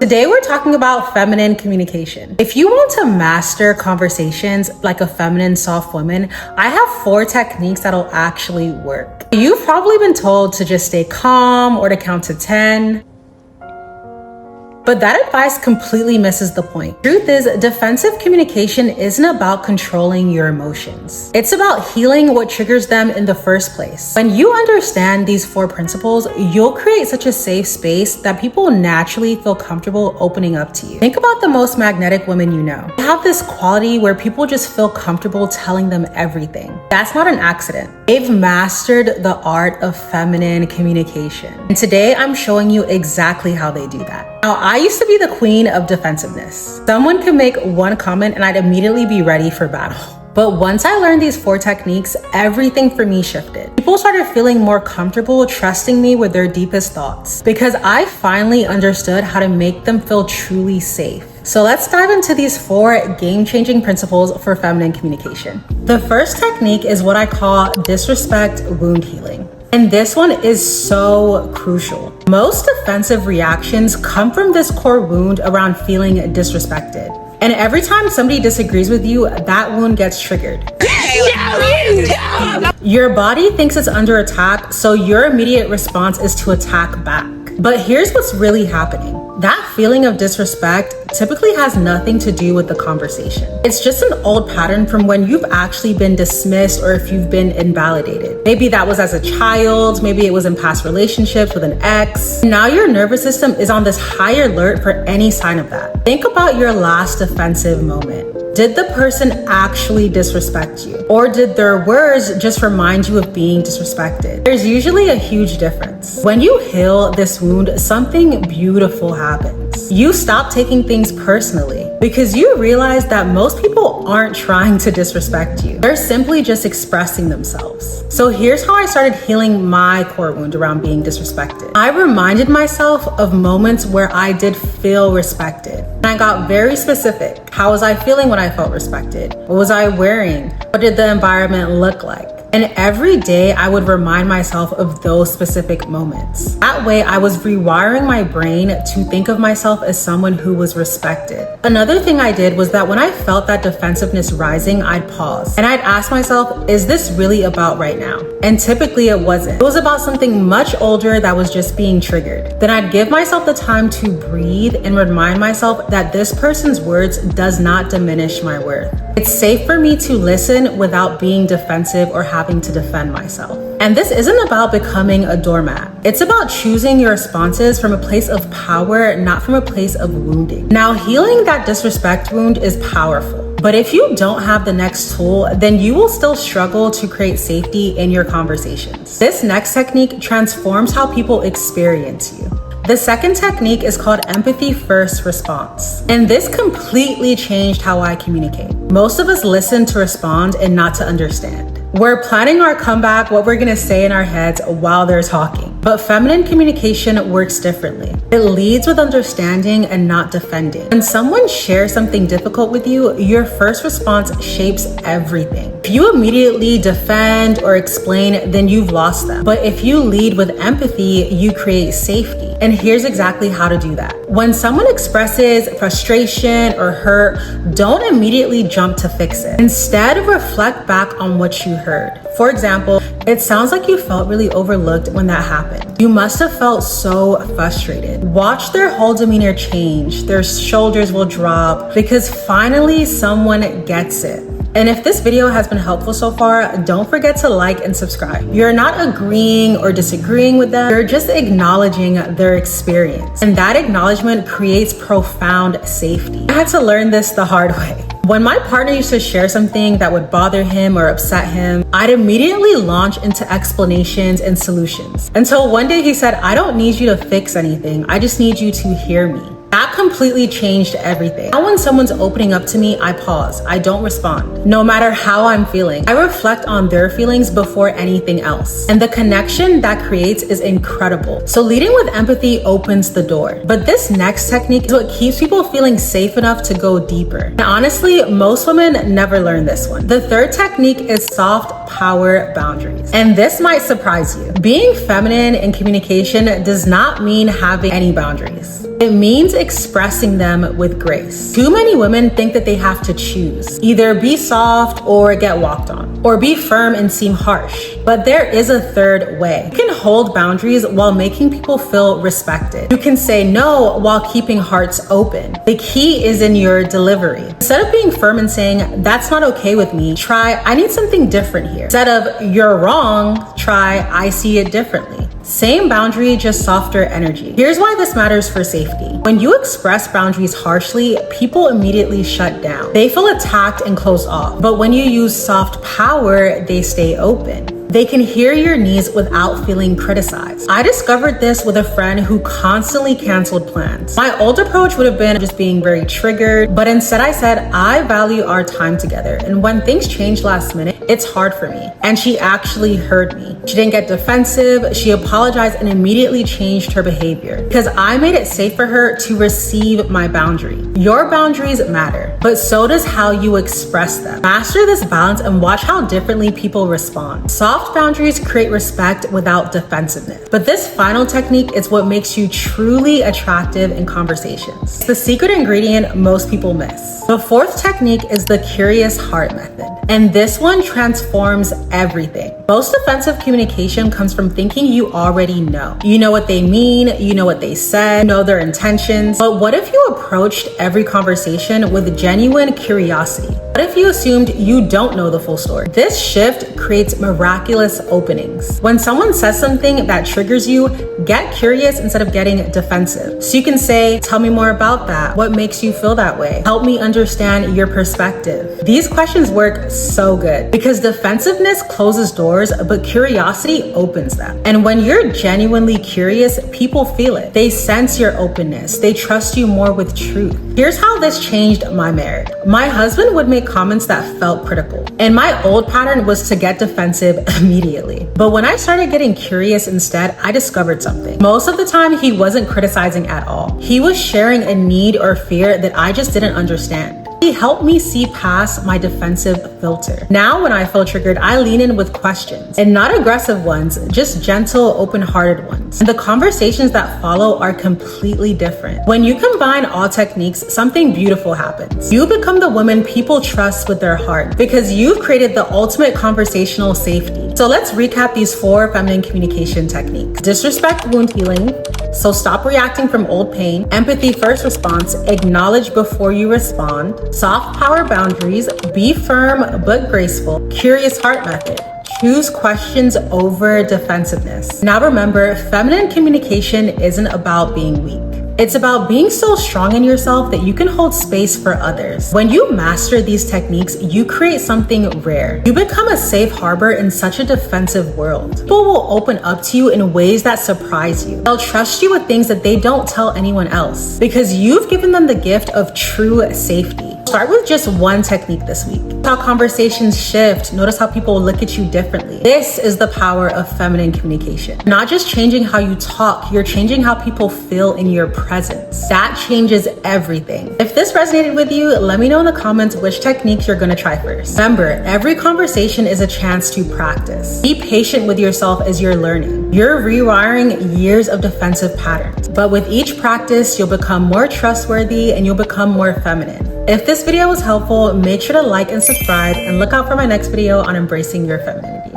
Today we're talking about feminine communication. If you want to master conversations like a feminine, soft woman, I have 4 techniques that'll actually work. You've probably been told to just stay calm or to count to 10. But that advice completely misses the point. Truth is, defensive communication isn't about controlling your emotions. It's about healing what triggers them in the first place. When you understand these 4 principles, you'll create such a safe space that people naturally feel comfortable opening up to you. Think about the most magnetic women you know. They have this quality where people just feel comfortable telling them everything. That's not an accident. They've mastered the art of feminine communication. And today I'm showing you exactly how they do that. Now, I used to be the queen of defensiveness. Someone could make one comment and I'd immediately be ready for battle. But once I learned these 4 techniques, everything for me shifted. People started feeling more comfortable trusting me with their deepest thoughts because I finally understood how to make them feel truly safe. So let's dive into these 4 game-changing principles for feminine communication. The first technique is what I call disrespect wound healing. And this one is so crucial. Most defensive reactions come from this core wound around feeling disrespected. And every time somebody disagrees with you, that wound gets triggered. Your body thinks it's under attack, so your immediate response is to attack back. But here's what's really happening. That feeling of disrespect typically has nothing to do with the conversation. It's just an old pattern from when you've actually been dismissed or if you've been invalidated. Maybe that was as a child, maybe it was in past relationships with an ex. Now your nervous system is on this high alert for any sign of that. Think about your last defensive moment. Did the person actually disrespect you? Or did their words just remind you of being disrespected? There's usually a huge difference. When you heal this wound, something beautiful happens. You stop taking things personally because you realize that most people aren't trying to disrespect you. They're simply just expressing themselves. So here's how I started healing my core wound around being disrespected. I reminded myself of moments where I did feel respected. And I got very specific. How was I feeling when I felt respected? What was I wearing? What did the environment look like? And every day I would remind myself of those specific moments. That way I was rewiring my brain to think of myself as someone who was respected. Another thing I did was that when I felt that defensiveness rising, I'd pause and I'd ask myself, is this really about right now? And typically it wasn't. It was about something much older that was just being triggered. Then I'd give myself the time to breathe and remind myself that this person's words does not diminish my worth. It's safe for me to listen without being defensive or having to defend myself. And this isn't about becoming a doormat. It's about choosing your responses from a place of power, not from a place of wounding. Now, healing that disrespect wound is powerful. But if you don't have the next tool, then you will still struggle to create safety in your conversations. This next technique transforms how people experience you. The second technique is called empathy first response. And this completely changed how I communicate. Most of us listen to respond and not to understand. We're planning our comeback, what we're gonna say in our heads while they're talking. But feminine communication works differently. It leads with understanding and not defending. When someone shares something difficult with you, your first response shapes everything. If you immediately defend or explain, then you've lost them. But if you lead with empathy, you create safety. And here's exactly how to do that. When someone expresses frustration or hurt, don't immediately jump to fix it. Instead, reflect back on what you heard. For example, it sounds like you felt really overlooked when that happened. You must have felt so frustrated. Watch their whole demeanor change. Their shoulders will drop because finally someone gets it. And if this video has been helpful so far, don't forget to like and subscribe. You're not agreeing or disagreeing with them. You're just acknowledging their experience. And that acknowledgement creates profound safety. I had to learn this the hard way. When my partner used to share something that would bother him or upset him, I'd immediately launch into explanations and solutions. Until one day he said, I don't need you to fix anything. I just need you to hear me. That completely changed everything. Now when someone's opening up to me, I pause. I don't respond. No matter how I'm feeling, I reflect on their feelings before anything else. And the connection that creates is incredible. So leading with empathy opens the door. But this next technique is what keeps people feeling safe enough to go deeper. And honestly, most women never learn this one. The third technique is soft power boundaries. And this might surprise you. Being feminine in communication does not mean having any boundaries. It means expressing them with grace. Too many women think that they have to choose, either be soft or get walked on, or be firm and seem harsh. But there is a third way. You can hold boundaries while making people feel respected. You can say no while keeping hearts open. The key is in your delivery. Instead of being firm and saying, that's not okay with me, try, I need something different here. Instead of, you're wrong, try, I see it differently. Same boundary, just softer energy. Here's why this matters for safety. When you express boundaries harshly, people immediately shut down. They feel attacked and closed off. But when you use soft power, they stay open. They can hear your needs without feeling criticized. I discovered this with a friend who constantly canceled plans. My old approach would have been just being very triggered, but instead I said, I value our time together. And when things change last minute, it's hard for me. And she actually heard me. She didn't get defensive. She apologized and immediately changed her behavior because I made it safe for her to receive my boundary. Your boundaries matter, but so does how you express them. Master this balance and watch how differently people respond. Soft boundaries create respect without defensiveness. But this final technique is what makes you truly attractive in conversations. It's the secret ingredient most people miss. The fourth technique is the curious heart method. And this one transforms everything. Most offensive communication comes from thinking you already know. You know what they mean, you know what they said, you know their intentions. But what if you approached every conversation with genuine curiosity? What if you assumed you don't know the full story? This shift creates miraculous openings. When someone says something that triggers you, get curious instead of getting defensive. So you can say, tell me more about that. What makes you feel that way? Help me understand your perspective. These questions work so good because defensiveness closes doors, but curiosity opens them. And when you're genuinely curious, people feel it. They sense your openness. They trust you more with truth. Here's how this changed my marriage. My husband would make comments that felt critical, and my old pattern was to get defensive immediately. But when I started getting curious instead, I discovered something. Most of the time, he wasn't criticizing at all. He was sharing a need or fear that I just didn't understand. He helped me see past my defensive filter. Now, when I feel triggered, I lean in with questions, and not aggressive ones, just gentle, open-hearted ones. And the conversations that follow are completely different. When you combine all techniques, something beautiful happens. You become the woman people trust with their heart because you've created the ultimate conversational safety. So let's recap these 4 feminine communication techniques. Disrespect wound healing. So stop reacting from old pain. Empathy first response. Acknowledge before you respond. Soft power boundaries. Be firm but graceful. Curious heart method. Choose questions over defensiveness. Now remember, feminine communication isn't about being weak. It's about being so strong in yourself that you can hold space for others. When you master these techniques, you create something rare. You become a safe harbor in such a defensive world. People will open up to you in ways that surprise you. They'll trust you with things that they don't tell anyone else because you've given them the gift of true safety. Start with just one technique this week. How conversations shift. Notice how people look at you differently. This is the power of feminine communication. Not just changing how you talk, you're changing how people feel in your presence. That changes everything. If this resonated with you, let me know in the comments which techniques you're gonna try first. Remember, every conversation is a chance to practice. Be patient with yourself as you're learning. You're rewiring years of defensive patterns. But with each practice, you'll become more trustworthy and you'll become more feminine. If this video was helpful, make sure to like and subscribe and look out for my next video on embracing your femininity.